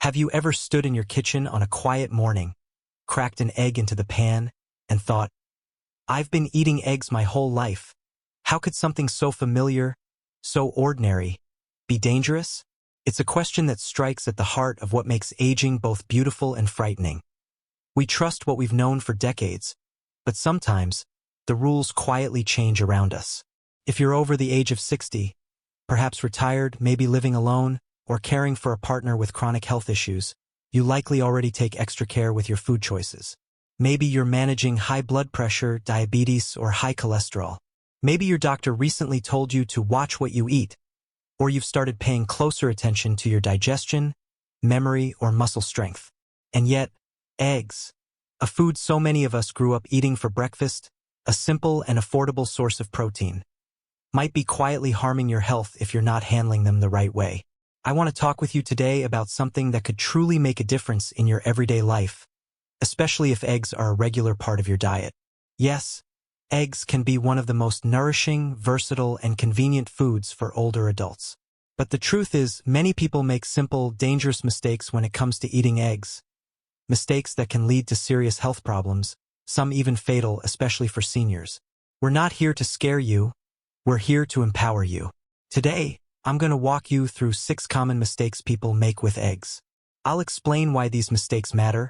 Have you ever stood in your kitchen on a quiet morning, cracked an egg into the pan, and thought, I've been eating eggs my whole life. How could something so familiar, so ordinary, be dangerous? It's a question that strikes at the heart of what makes aging both beautiful and frightening. We trust what we've known for decades, but sometimes the rules quietly change around us. If you're over the age of 60, perhaps retired, maybe living alone, or caring for a partner with chronic health issues, you likely already take extra care with your food choices. Maybe you're managing high blood pressure, diabetes, or high cholesterol. Maybe your doctor recently told you to watch what you eat, or you've started paying closer attention to your digestion, memory, or muscle strength. And yet, eggs, a food so many of us grew up eating for breakfast, a simple and affordable source of protein, might be quietly harming your health if you're not handling them the right way. I want to talk with you today about something that could truly make a difference in your everyday life, especially if eggs are a regular part of your diet. Yes, eggs can be one of the most nourishing, versatile, and convenient foods for older adults. But the truth is, many people make simple, dangerous mistakes when it comes to eating eggs. Mistakes that can lead to serious health problems, some even fatal, especially for seniors. We're not here to scare you, we're here to empower you. Today, I'm going to walk you through 6 common mistakes people make with eggs. I'll explain why these mistakes matter,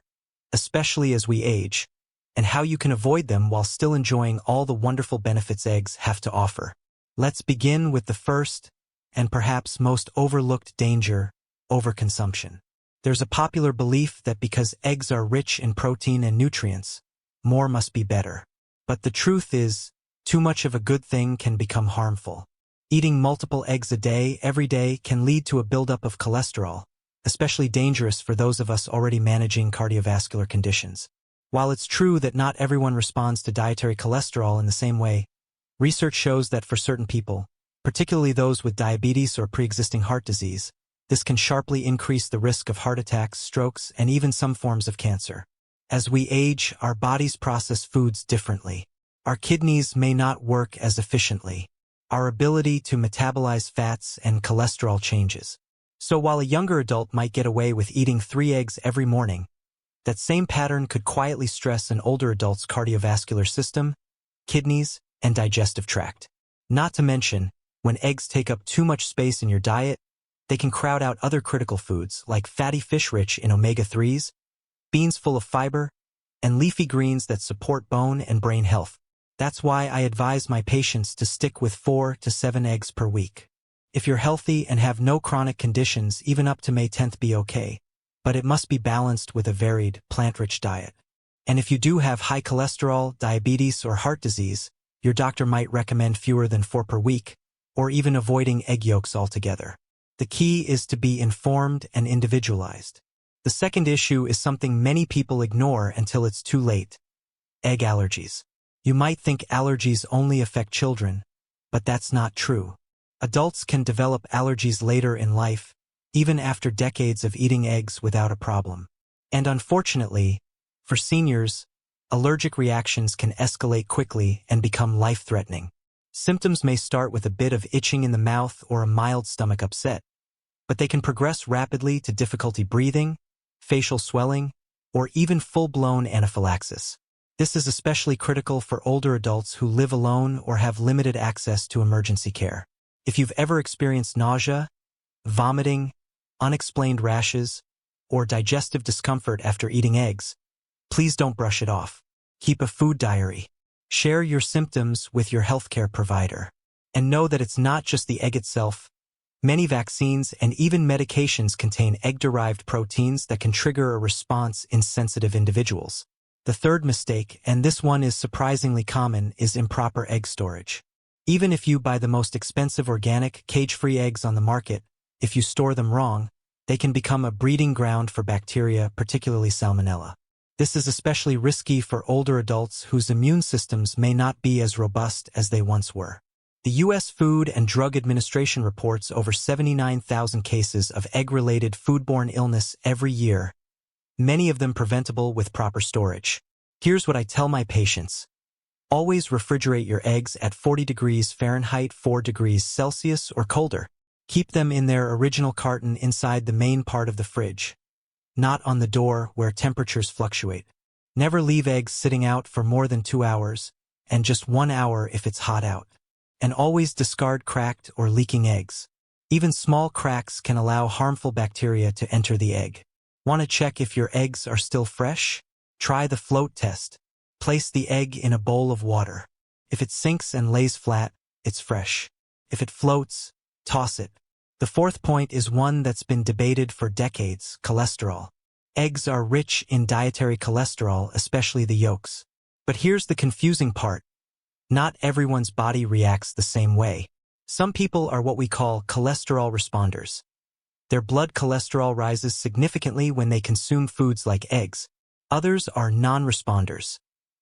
especially as we age, and how you can avoid them while still enjoying all the wonderful benefits eggs have to offer. Let's begin with the first, and perhaps most overlooked danger, overconsumption. There's a popular belief that because eggs are rich in protein and nutrients, more must be better. But the truth is, too much of a good thing can become harmful. Eating multiple eggs a day, every day, can lead to a buildup of cholesterol, especially dangerous for those of us already managing cardiovascular conditions. While it's true that not everyone responds to dietary cholesterol in the same way, research shows that for certain people, particularly those with diabetes or pre-existing heart disease, this can sharply increase the risk of heart attacks, strokes, and even some forms of cancer. As we age, our bodies process foods differently. Our kidneys may not work as efficiently. Our ability to metabolize fats and cholesterol changes. So while a younger adult might get away with eating 3 eggs every morning, that same pattern could quietly stress an older adult's cardiovascular system, kidneys, and digestive tract. Not to mention, when eggs take up too much space in your diet, they can crowd out other critical foods like fatty fish rich in omega-3s, beans full of fiber, and leafy greens that support bone and brain health. That's why I advise my patients to stick with 4 to 7 eggs per week. If you're healthy and have no chronic conditions, even up to May 10th be okay. But it must be balanced with a varied, plant-rich diet. And if you do have high cholesterol, diabetes, or heart disease, your doctor might recommend fewer than 4 per week, or even avoiding egg yolks altogether. The key is to be informed and individualized. The second issue is something many people ignore until it's too late: egg allergies. You might think allergies only affect children, but that's not true. Adults can develop allergies later in life, even after decades of eating eggs without a problem. And unfortunately, for seniors, allergic reactions can escalate quickly and become life-threatening. Symptoms may start with a bit of itching in the mouth or a mild stomach upset, but they can progress rapidly to difficulty breathing, facial swelling, or even full-blown anaphylaxis. This is especially critical for older adults who live alone or have limited access to emergency care. If you've ever experienced nausea, vomiting, unexplained rashes, or digestive discomfort after eating eggs, please don't brush it off. Keep a food diary. Share your symptoms with your healthcare provider. And know that it's not just the egg itself. Many vaccines and even medications contain egg-derived proteins that can trigger a response in sensitive individuals. The third mistake, and this one is surprisingly common, is improper egg storage. Even if you buy the most expensive organic, cage-free eggs on the market, if you store them wrong, they can become a breeding ground for bacteria, particularly salmonella. This is especially risky for older adults whose immune systems may not be as robust as they once were. The U.S. Food and Drug Administration reports over 79,000 cases of egg-related foodborne illness every year, many of them preventable with proper storage. Here's what I tell my patients. Always refrigerate your eggs at 40 degrees Fahrenheit, 4 degrees Celsius or colder. Keep them in their original carton inside the main part of the fridge. not on the door where temperatures fluctuate. Never leave eggs sitting out for more than 2 hours, and just 1 hour if it's hot out. And always discard cracked or leaking eggs. Even small cracks can allow harmful bacteria to enter the egg. Want to check if your eggs are still fresh? Try the float test. Place the egg in a bowl of water. If it sinks and lays flat, it's fresh. If it floats, toss it. The fourth point is one that's been debated for decades: cholesterol. Eggs are rich in dietary cholesterol, especially the yolks. But here's the confusing part. Not everyone's body reacts the same way. Some people are what we call cholesterol responders. Their blood cholesterol rises significantly when they consume foods like eggs. Others are non-responders,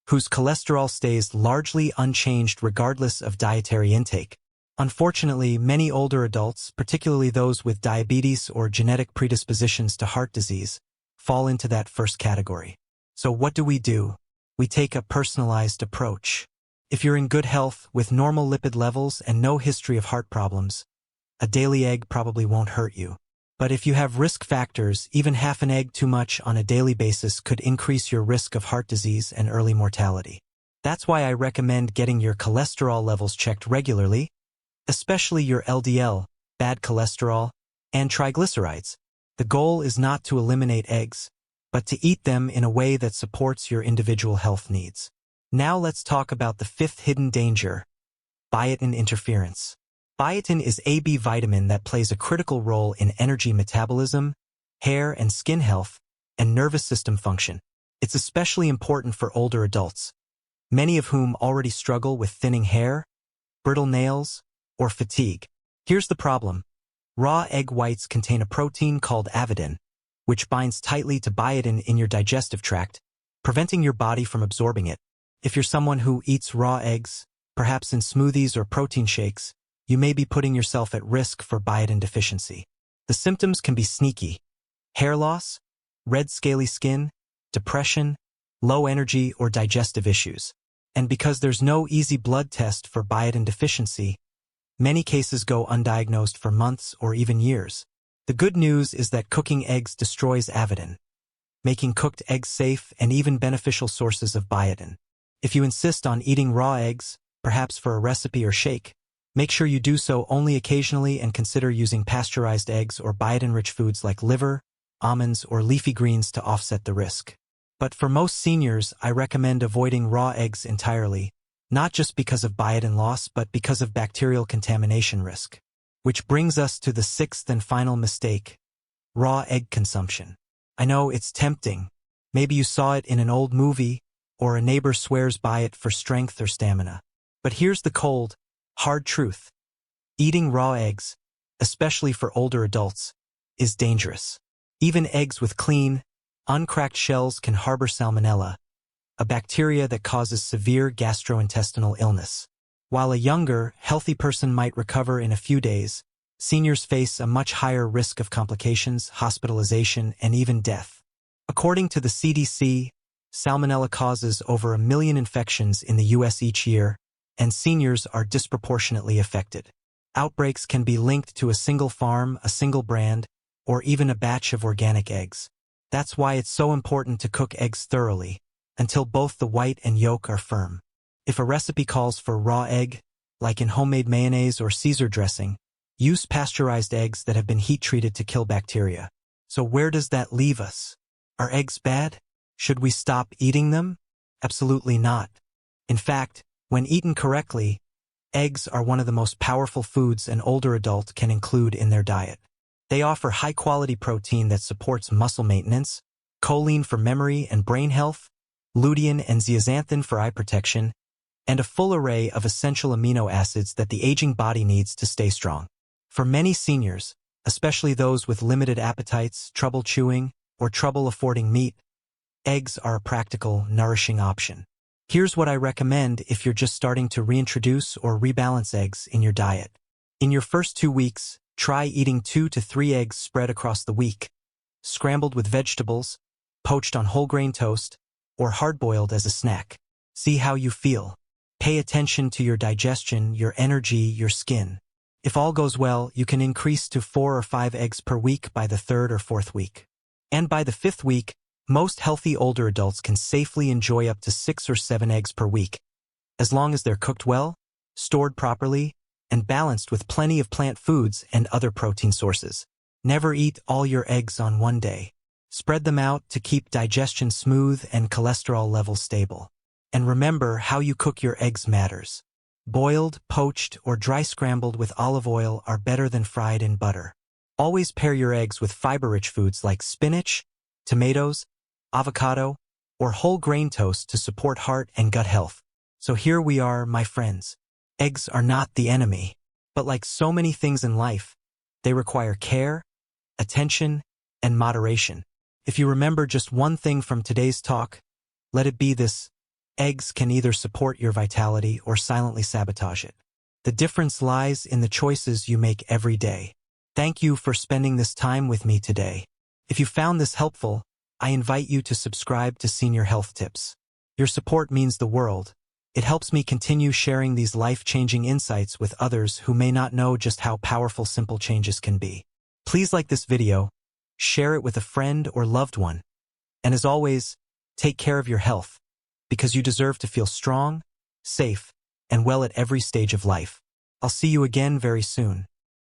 whose cholesterol stays largely unchanged regardless of dietary intake. Unfortunately, many older adults, particularly those with diabetes or genetic predispositions to heart disease, fall into that first category. So what do? We take a personalized approach. If you're in good health, with normal lipid levels and no history of heart problems, a daily egg probably won't hurt you. But if you have risk factors, even half an egg too much on a daily basis could increase your risk of heart disease and early mortality. That's why I recommend getting your cholesterol levels checked regularly, especially your LDL, bad cholesterol, and triglycerides. The goal is not to eliminate eggs, but to eat them in a way that supports your individual health needs. Now let's talk about the fifth hidden danger: biotin interference. Biotin is a B vitamin that plays a critical role in energy metabolism, hair and skin health, and nervous system function. It's especially important for older adults, many of whom already struggle with thinning hair, brittle nails, or fatigue. Here's the problem. Raw egg whites contain a protein called avidin, which binds tightly to biotin in your digestive tract, preventing your body from absorbing it. If you're someone who eats raw eggs, perhaps in smoothies or protein shakes, you may be putting yourself at risk for biotin deficiency. The symptoms can be sneaky: hair loss, red scaly skin, depression, low energy, or digestive issues. And because there's no easy blood test for biotin deficiency, many cases go undiagnosed for months or even years. The good news is that cooking eggs destroys avidin, making cooked eggs safe and even beneficial sources of biotin. If you insist on eating raw eggs, perhaps for a recipe or shake, make sure you do so only occasionally and consider using pasteurized eggs or biotin-rich foods like liver, almonds, or leafy greens to offset the risk. But for most seniors, I recommend avoiding raw eggs entirely, not just because of biotin loss, but because of bacterial contamination risk. Which brings us to the sixth and final mistake: raw egg consumption. I know it's tempting. Maybe you saw it in an old movie, or a neighbor swears by it for strength or stamina. But here's the cold, hard truth. Eating raw eggs, especially for older adults, is dangerous. Even eggs with clean, uncracked shells can harbor salmonella, a bacteria that causes severe gastrointestinal illness. While a younger, healthy person might recover in a few days, seniors face a much higher risk of complications, hospitalization, and even death. According to the CDC, salmonella causes over 1 million infections in the U.S. each year, and seniors are disproportionately affected. Outbreaks can be linked to a single farm, a single brand, or even a batch of organic eggs. That's why it's so important to cook eggs thoroughly, until both the white and yolk are firm. If a recipe calls for raw egg, like in homemade mayonnaise or Caesar dressing, use pasteurized eggs that have been heat-treated to kill bacteria. So where does that leave us? Are eggs bad? Should we stop eating them? Absolutely not. In fact, when eaten correctly, eggs are one of the most powerful foods an older adult can include in their diet. They offer high-quality protein that supports muscle maintenance, choline for memory and brain health, lutein and zeaxanthin for eye protection, and a full array of essential amino acids that the aging body needs to stay strong. For many seniors, especially those with limited appetites, trouble chewing, or trouble affording meat, eggs are a practical, nourishing option. Here's what I recommend if you're just starting to reintroduce or rebalance eggs in your diet. In your first 2 weeks, try eating 2 to 3 eggs spread across the week, scrambled with vegetables, poached on whole grain toast, or hard-boiled as a snack. See how you feel. Pay attention to your digestion, your energy, your skin. If all goes well, you can increase to 4 or 5 eggs per week by the 3rd or 4th week. And by the 5th week, most healthy older adults can safely enjoy up to 6 or 7 eggs per week, as long as they're cooked well, stored properly, and balanced with plenty of plant foods and other protein sources. Never eat all your eggs on one day. Spread them out to keep digestion smooth and cholesterol levels stable. And remember, how you cook your eggs matters. Boiled, poached, or dry scrambled with olive oil are better than fried in butter. Always pair your eggs with fiber-rich foods like spinach, tomatoes, avocado, or whole grain toast to support heart and gut health. So here we are, my friends. Eggs are not the enemy, but like so many things in life, they require care, attention, and moderation. If you remember just one thing from today's talk, let it be this: eggs can either support your vitality or silently sabotage it. The difference lies in the choices you make every day. Thank you for spending this time with me today. If you found this helpful, I invite you to subscribe to Senior Health Tips. Your support means the world. It helps me continue sharing these life-changing insights with others who may not know just how powerful simple changes can be. Please like this video, share it with a friend or loved one, and as always, take care of your health, because you deserve to feel strong, safe, and well at every stage of life. I'll see you again very soon.